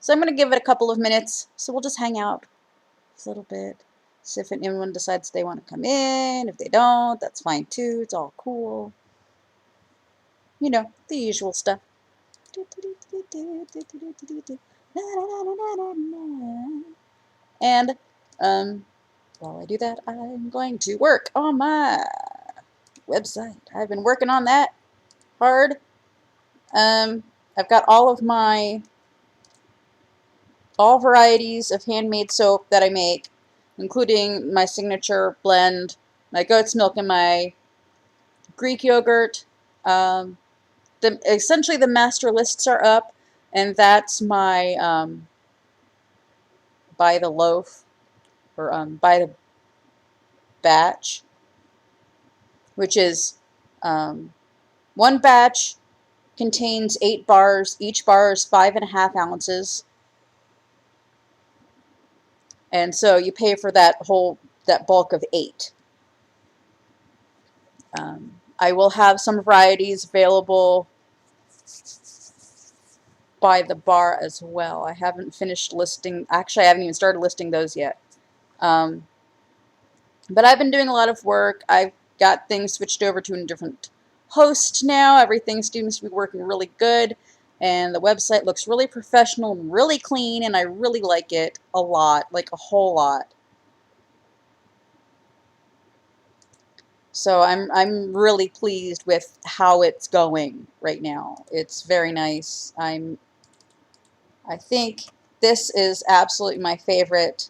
So I'm going to give it a couple of minutes. So we'll just hang out a little bit. See if anyone decides they want to come in. If they don't, that's fine too. It's all cool. You know, the usual stuff. And while I do that, I'm going to work on my website. I've been working on that hard. I've got all varieties of handmade soap that I make, including my signature blend, my goat's milk, and my Greek yogurt. Essentially the master lists are up, and that's my by the loaf, or by the batch, which is one batch contains 8 bars. Each bar is 5.5 ounces. And so you pay for that bulk of 8. I will have some varieties available by the bar as well. I haven't finished listing. Actually, I haven't even started listing those yet. But I've been doing a lot of work. I've got things switched over to a different host now. Everything seems to be working really good. And the website looks really professional and really clean. And I really like it a lot. Like a whole lot. So I'm really pleased with how it's going right now. It's very nice. I think this is absolutely my favorite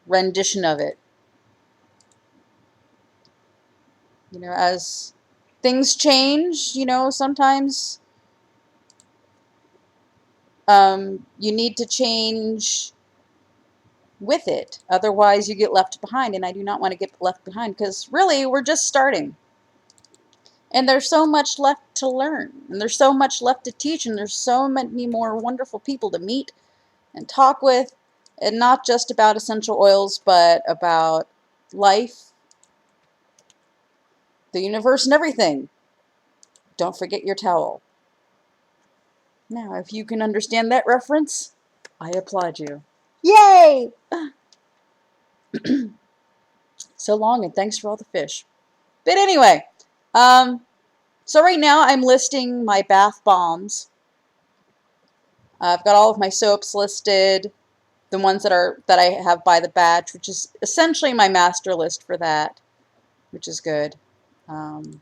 rendition of it. You know, as things change, you know, sometimes you need to change with it. Otherwise, you get left behind, and I do not want to get left behind, because really, we're just starting. And there's so much left to learn, and there's so much left to teach, and there's so many more wonderful people to meet and talk with, and not just about essential oils, but about life, the universe, and everything. Don't forget your towel. Now, if you can understand that reference, I applaud you. Yay! So long, and thanks for all the fish. But anyway, so right now I'm listing my bath bombs. I've got all of my soaps listed, the ones that I have by the batch, which is essentially my master list for that, which is good. I'm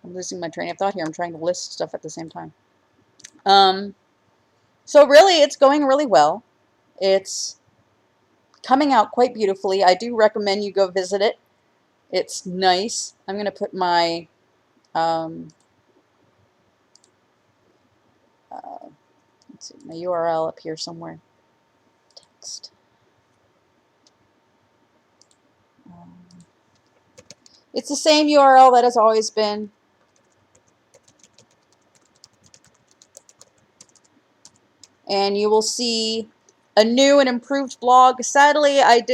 losing my train of thought here. I'm trying to list stuff at the same time. So really, it's going really well. It's coming out quite beautifully. I do recommend you go visit it. It's nice. I'm going to put my let's see, my URL up here somewhere. Text. It's the same URL that has always been. And you will see a new and improved blog. Sadly, I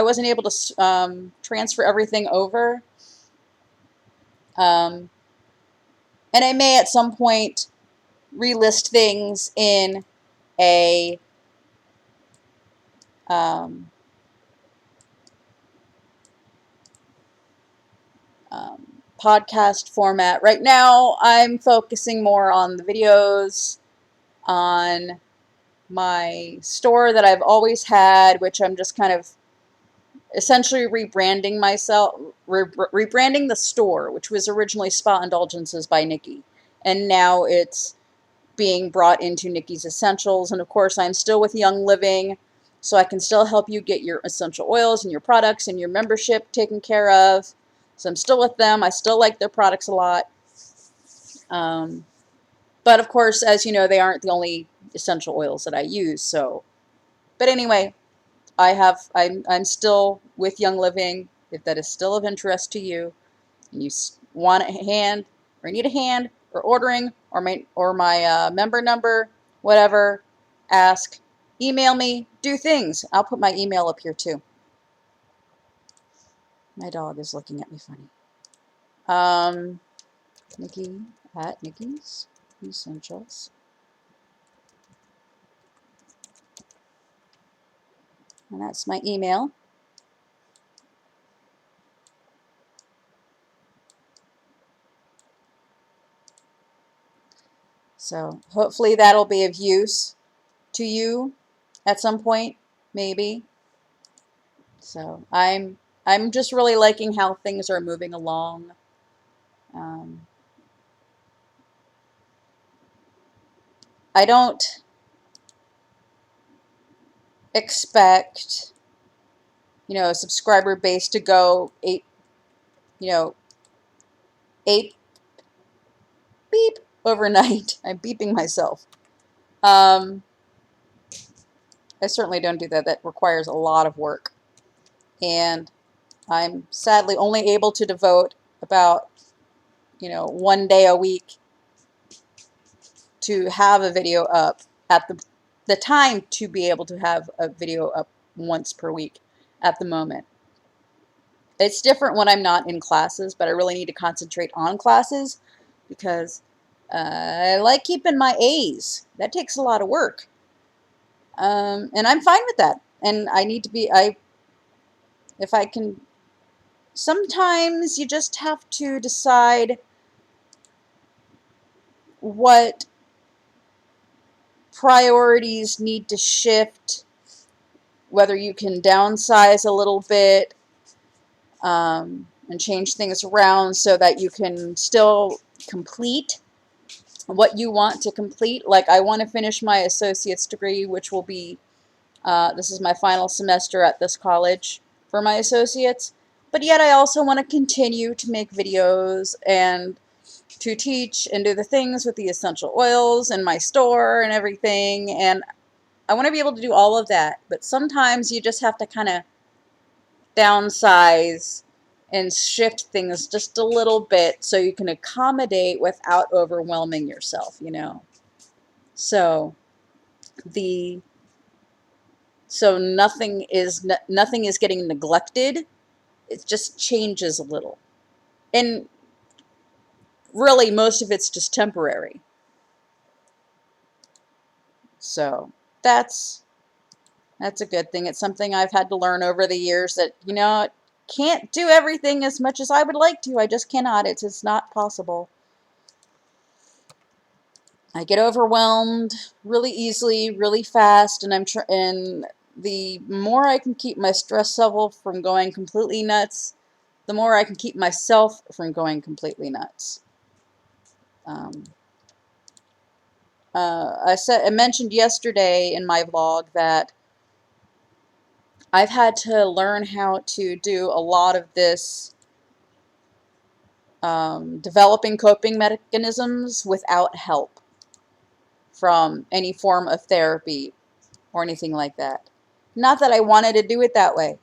wasn't able to transfer everything over. And I may at some point relist things in a podcast format. Right now, I'm focusing more on the videos, on my store that I've always had, which I'm just kind of essentially rebranding myself, rebranding the store, which was originally Spa Indulgences by Niki, and now it's being brought into Niki's Essentials. And of course, I'm still with Young Living, so I can still help you get your essential oils and your products and your membership taken care of. So I'm still with them. I still like their products a lot. But of course, as you know, they aren't the only essential oils that I use. So, but anyway, I'm still with Young Living. If that is still of interest to you, and you want a hand, or need a hand, or ordering, or my member number, whatever, ask, email me, do things. I'll put my email up here too. My dog is looking at me funny. Niki at Niki's Essentials. And that's my email. So hopefully that'll be of use to you at some point, maybe. So I'm just really liking how things are moving along. I don't expect, a subscriber base to go eight, you know, eight beep overnight. I'm beeping myself. I certainly don't do that. That requires a lot of work. And I'm sadly only able to devote about, 1 day a week to have a video up at the time to be able to have a video up once per week at the moment. It's different when I'm not in classes, but I really need to concentrate on classes because I like keeping my A's. That takes a lot of work. And I'm fine with that. And I need to be, if I can, sometimes you just have to decide what priorities need to shift, whether you can downsize a little bit, and change things around so that you can still complete what you want to complete. Like, I want to finish my associate's degree, which will be, this is my final semester at this college for my associates, but yet I also want to continue to make videos and to teach and do the things with the essential oils and my store and everything, and I want to be able to do all of that, but sometimes you just have to kind of downsize and shift things just a little bit so you can accommodate without overwhelming yourself, So nothing is getting neglected. It just changes a little. And really most of it's just temporary. So that's a good thing. It's something I've had to learn over the years that, can't do everything as much as I would like to. I just cannot. It's not possible. I get overwhelmed really easily, really fast, and and the more I can keep my stress level from going completely nuts, the more I can keep myself from going completely nuts. I mentioned yesterday in my vlog that I've had to learn how to do a lot of this developing coping mechanisms without help from any form of therapy or anything like that. Not that I wanted to do it that way.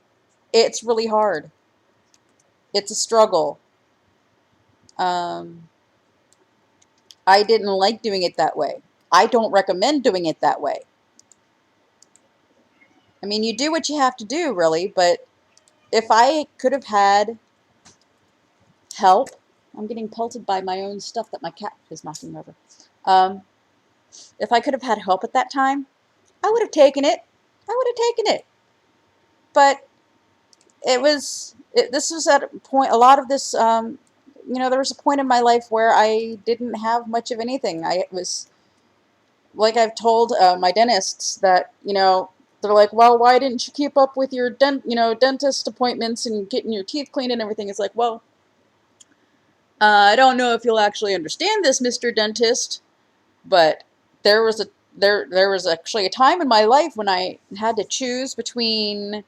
It's really hard. It's a struggle. I didn't like doing it that way. I don't recommend doing it that way. I mean, you do what you have to do, really, but if I could have had help, I'm getting pelted by my own stuff that my cat is knocking over. If I could have had help at that time, I would have taken it. I would have taken it. But this was at a point, a lot of this, there was a point in my life where I didn't have much of anything. I was, like I've told my dentists that, they're like, well, why didn't you keep up with your dentist appointments and getting your teeth cleaned and everything? It's like, well, I don't know if you'll actually understand this, Mr. Dentist, but there was actually a time in my life when I had to choose between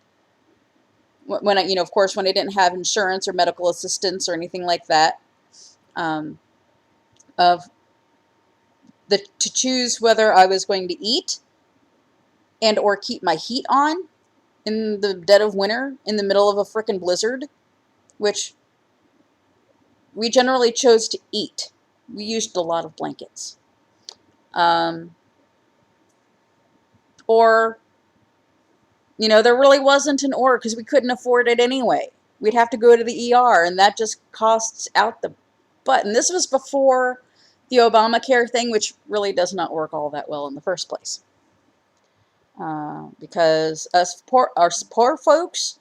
when I, of course, when I didn't have insurance or medical assistance or anything like that, of to choose whether I was going to eat and or keep my heat on in the dead of winter in the middle of a frickin' blizzard, which we generally chose to eat. We used a lot of blankets. Or, there really wasn't an or because we couldn't afford it anyway. We'd have to go to the ER, and that just costs out the butt. And this was before the Obamacare thing, which really does not work all that well in the first place. because our poor folks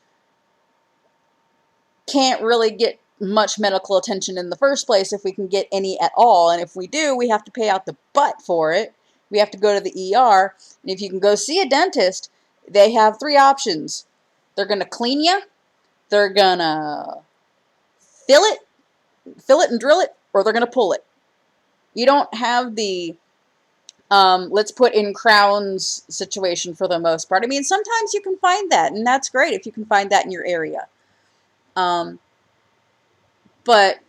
can't really get much medical attention in the first place if we can get any at all. And if we do, we have to pay out the butt for it. We have to go to the ER. And if you can go see a dentist, they have 3 options. They're going to clean you, they're going to fill it and drill it, or they're going to pull it. You don't have the let's put in crowns situation for the most part. I mean, sometimes you can find that, and that's great if you can find that in your area. But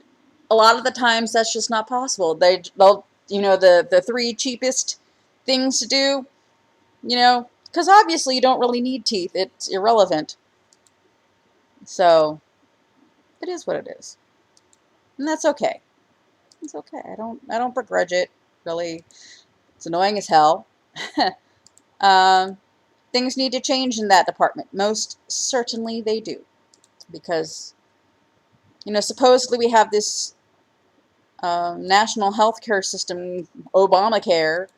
a lot of the times that's just not possible. They'll the 3 cheapest things to do, because obviously you don't really need teeth. It's irrelevant. So it is what it is, and that's okay. It's okay. I don't begrudge it. Really, it's annoying as hell. Things need to change in that department. Most certainly they do, because supposedly we have this national health care system, Obamacare,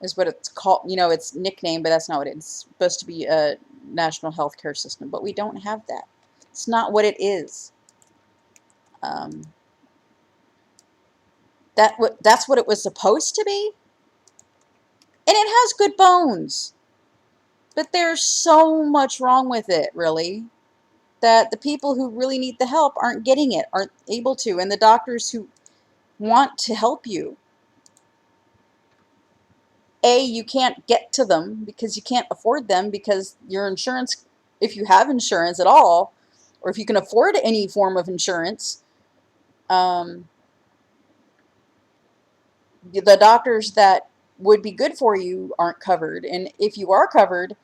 is what it's called. It's nicknamed, but that's not what it's supposed to be, a national health care system. But we don't have that. It's not what it is. That's what it was supposed to be. And it has good bones. But there's so much wrong with it, really, that the people who really need the help aren't getting it, aren't able to. And the doctors who want to help you, you can't get to them because you can't afford them, because your insurance, if you have insurance at all, or if you can afford any form of insurance, the doctors that would be good for you aren't covered. And if you are covered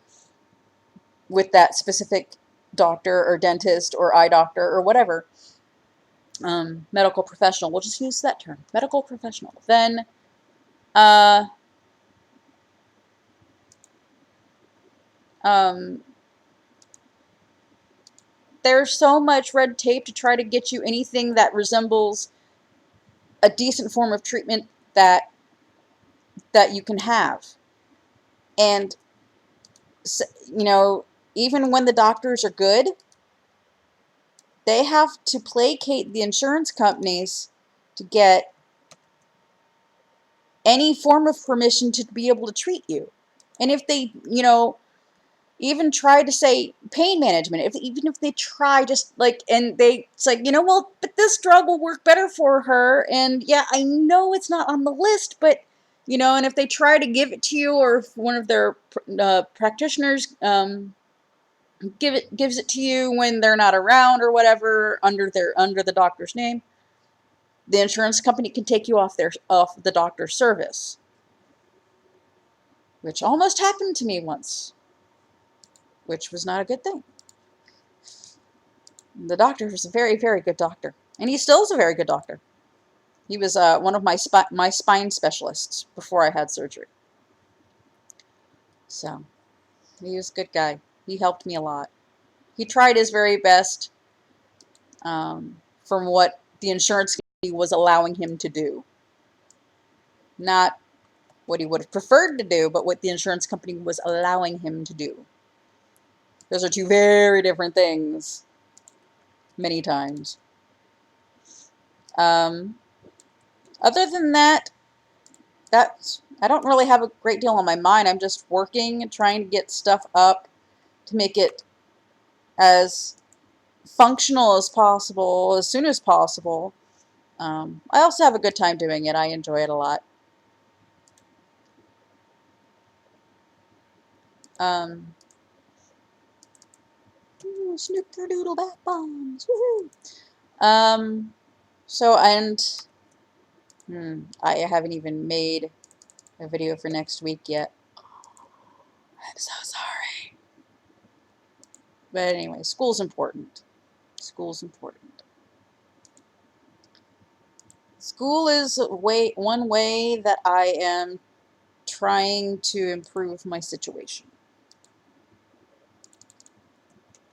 with that specific doctor or dentist or eye doctor or whatever, medical professional, we'll just use that term, medical professional, then there's so much red tape to try to get you anything that resembles a decent form of treatment that you can have. And even when the doctors are good, they have to placate the insurance companies to get any form of permission to be able to treat you. And if they, even try to say pain management, even if they try and it's like, well, but this drug will work better for her. And yeah, I know it's not on the list, but, and if they try to give it to you, or if one of their practitioners gives it to you when they're not around or whatever, under the doctor's name, the insurance company can take you off the doctor's service, which almost happened to me once, which was not a good thing. The doctor was a very, very good doctor, and he still is a very good doctor. He was one of my spine specialists before I had surgery. So he was a good guy. He helped me a lot. He tried his very best, from what the insurance company was allowing him to do. Not what he would have preferred to do, but what the insurance company was allowing him to do. Those are 2 very different things, many times. Other than that, I don't really have a great deal on my mind. I'm just working and trying to get stuff up to make it as functional as possible, as soon as possible. I also have a good time doing it. I enjoy it a lot. Snickerdoodle bat bombs. Woohoo! So, I haven't even made a video for next week yet. I'm so sorry. But anyway, school's important. School's important. School is one way that I am trying to improve my situation.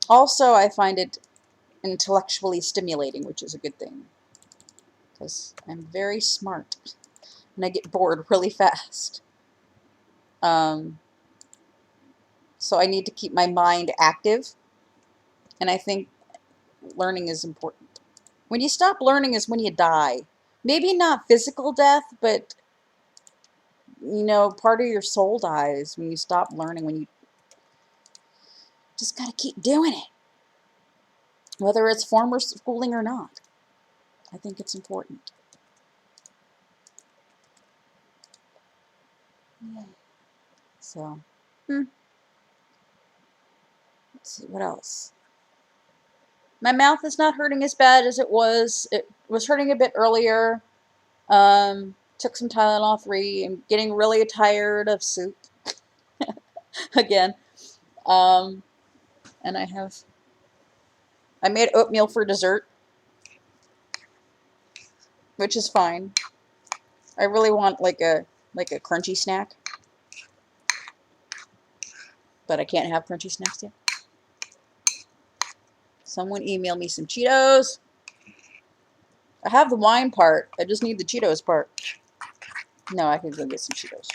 Also, I find it intellectually stimulating, which is a good thing, because I'm very smart and I get bored really fast. Um, so I need to keep my mind active, and I think learning is important. When you stop learning is when you die. Maybe not physical death, but you know, part of your soul dies when you stop learning, when you just gotta keep doing it. Whether it's formal schooling or not. I think it's important. Yeah. So, let's see, what else? My mouth is not hurting as bad as it was. It was hurting a bit earlier. Took some Tylenol 3. I'm getting really tired of soup again. Um, and I made oatmeal for dessert, which is fine. I really want like a crunchy snack, but I can't have crunchy snacks yet. Someone email me some Cheetos. I have the wine part. I just need the Cheetos part. No, I can go get some Cheetos.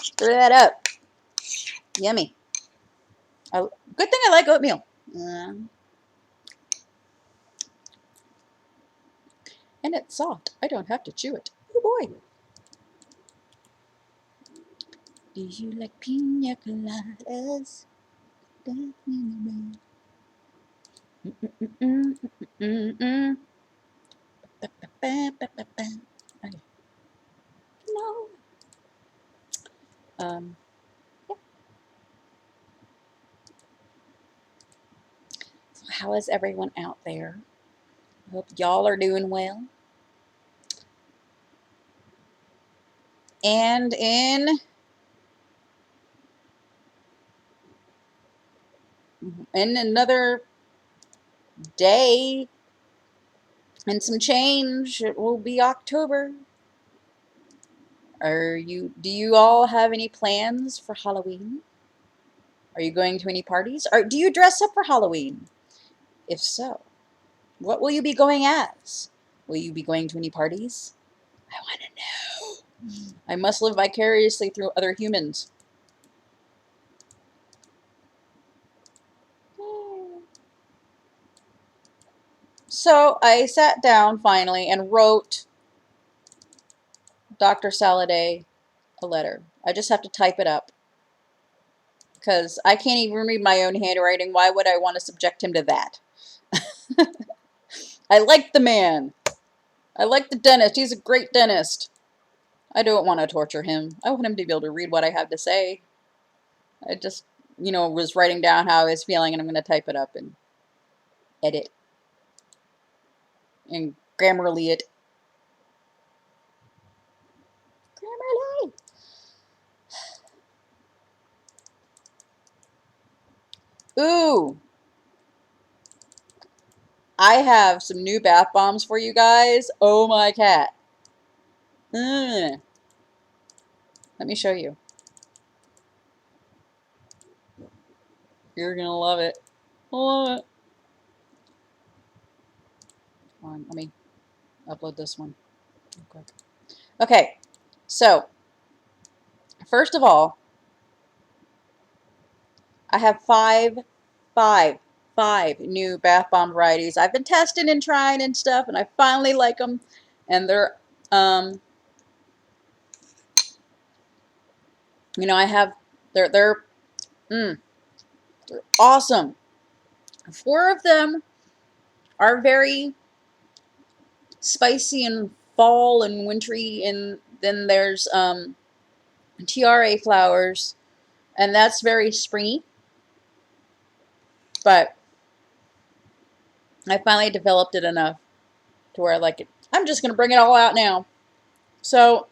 Stir that up. Yummy. Good thing I like oatmeal. And it's soft. I don't have to chew it. Oh boy. Do you like pina coladas? Okay. No. Yeah. So how is everyone out there? I hope y'all are doing well. And in another day and some change, it will be October. Do you all have any plans for Halloween? Are you going to any parties? Or do you dress up for Halloween? If so, what will you be going as? Will you be going to any parties? I want to know. I must live vicariously through other humans. So I sat down finally and wrote Dr. Saladay a letter. I just have to type it up because I can't even read my own handwriting. Why would I want to subject him to that? I like the man. I like the dentist. He's a great dentist. I don't want to torture him. I want him to be able to read what I have to say. I just, was writing down how I was feeling, and I'm going to type it up and edit and Grammarly it. Grammarly! Ooh! I have some new bath bombs for you guys. Oh my cat. Let me show you. You're gonna love it. Love it. Hold on, let me upload this one real quick. Okay, so first of all, I have five new bath bomb varieties. I've been testing and trying and stuff, and I finally like them. And they're, I have, they're awesome. 4 of them are very spicy and fall and wintry, and then there's tiara flowers, and that's very springy. But I finally developed it enough to where I like it. I'm just gonna bring it all out now. So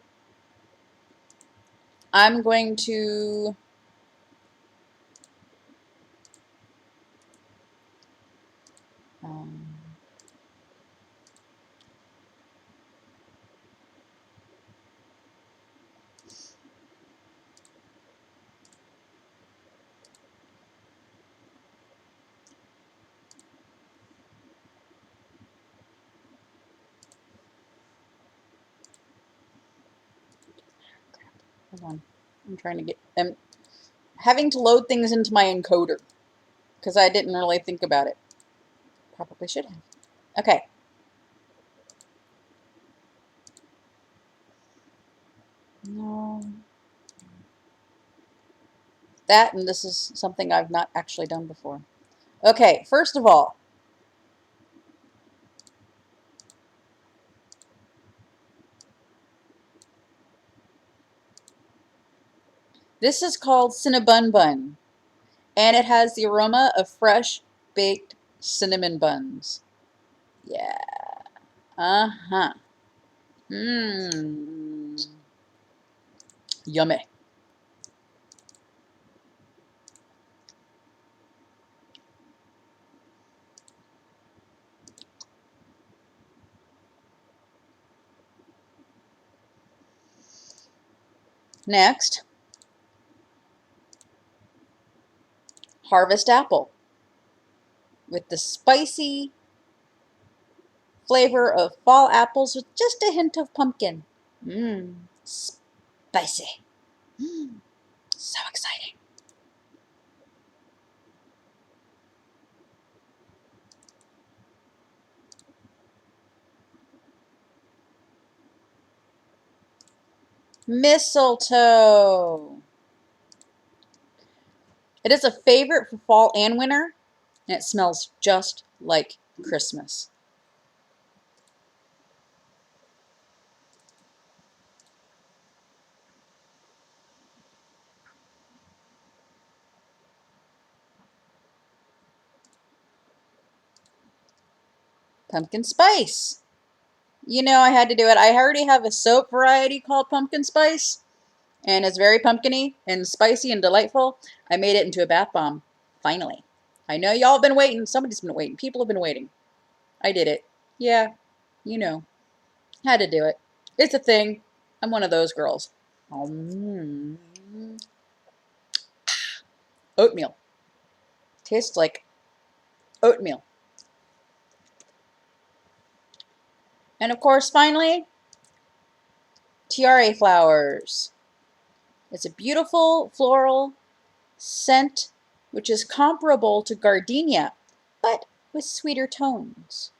I'm going to um, Hold on. I'm trying to get... I'm having to load things into my encoder because I didn't really think about it. Probably should have. Okay. No. That, and this is something I've not actually done before. Okay, first of all, this is called Cinnabon Bun, and it has the aroma of fresh baked cinnamon buns. Yeah. Uh-huh. Mmm. Yummy. Next, Harvest Apple with the spicy flavor of fall apples with just a hint of pumpkin. Mmm. Spicy. Mmm. So exciting. Mistletoe. It is a favorite for fall and winter, and it smells just like Christmas. Pumpkin spice. You know I had to do it. I already have a soap variety called pumpkin spice, and it's very pumpkin-y and spicy and delightful. I made it into a bath bomb, finally. I know y'all have been waiting. Somebody's been waiting. People have been waiting. I did it. Yeah, you know. Had to do it. It's a thing. I'm one of those girls. Mm. Oatmeal. Tastes like oatmeal. And of course, finally, tiare flowers. It's a beautiful floral scent which is comparable to gardenia, but with sweeter tones.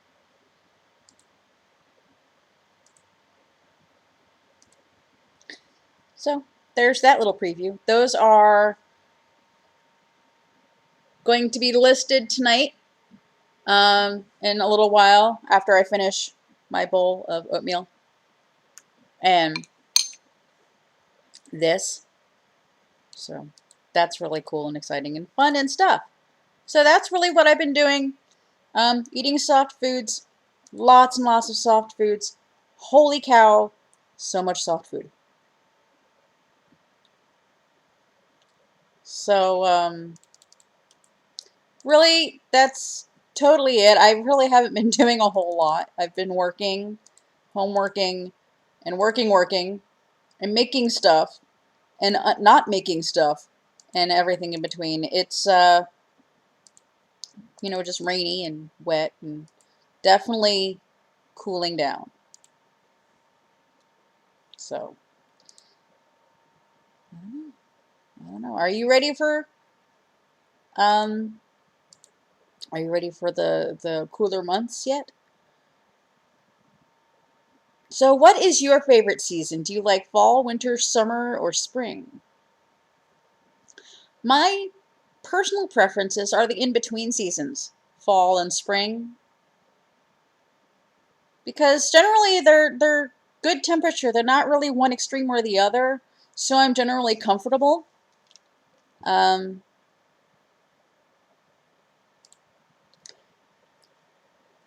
So there's that little preview. Those are going to be listed tonight in a little while after I finish my bowl of oatmeal. And this. So that's really cool and exciting and fun and stuff. So that's really what I've been doing. Eating soft foods. Lots and lots of soft foods. Holy cow, so much soft food. So, really, that's totally it. I really haven't been doing a whole lot. I've been working, homeworking, and working, and making stuff, and not making stuff, and everything in between. It's, you know, just rainy and wet, and definitely cooling down. So, I don't know. Um, are you ready for the cooler months yet? So what is your favorite season? Do you like fall, winter, summer, or spring? My personal preferences are the in-between seasons, fall and spring, because generally they're good temperature. They're not really one extreme or the other, so I'm generally comfortable. Um,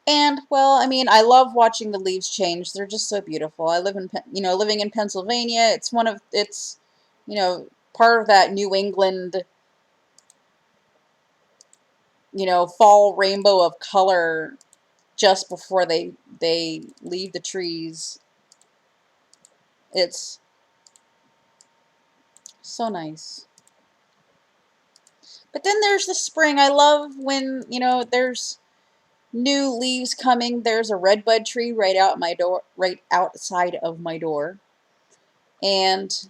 and well, I mean, I love watching the leaves change. They're just so beautiful. I live in, living in Pennsylvania. It's part of that New England, fall rainbow of color just before they leave the trees. It's so nice. But then there's the spring. I love when, there's new leaves coming. There's a redbud tree right outside of my door. And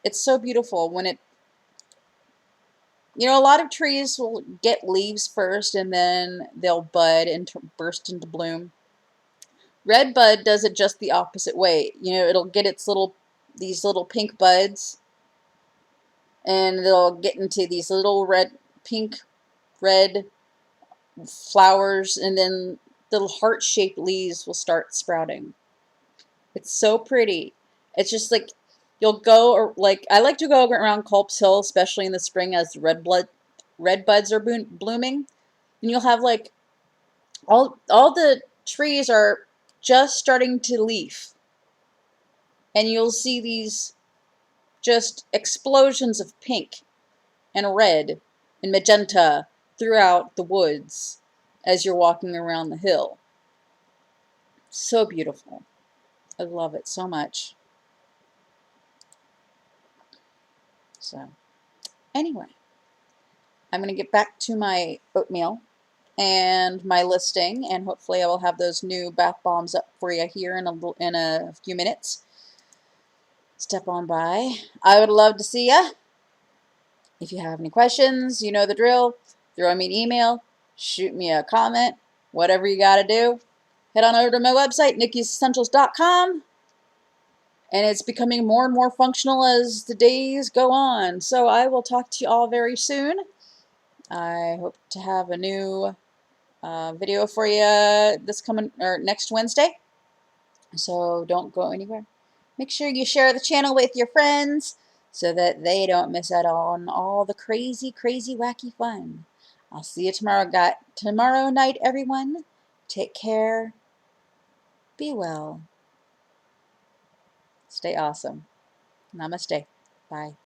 It's so beautiful when it, you know, a lot of trees will get leaves first and then they'll bud and burst into bloom. Red bud does it just the opposite way. You know, it'll get these little pink buds, and they'll get into these little pink, red flowers, and then little heart-shaped leaves will start sprouting. It's so pretty. It's just like you'll go, or like I like to go around Culp's Hill, especially in the spring as the red buds are blooming, and you'll have like all the trees are just starting to leaf, and you'll see these just explosions of pink and red and magenta throughout the woods as you're walking around the hill. So beautiful. I love it so much. So, anyway, I'm going to get back to my oatmeal and my listing, and hopefully I will have those new bath bombs up for you here in a few minutes. Step on by. I would love to see ya. If you have any questions, you know the drill. Throw me an email, shoot me a comment, whatever you got to do. Head on over to my website, nikkiessentials.com, and it's becoming more and more functional as the days go on. So I will talk to you all very soon. I hope to have a new video for you next Wednesday. So don't go anywhere. Make sure you share the channel with your friends so that they don't miss out on all the crazy, crazy, wacky fun. I'll see you tomorrow night, everyone. Take care. Be well. Stay awesome. Namaste. Bye.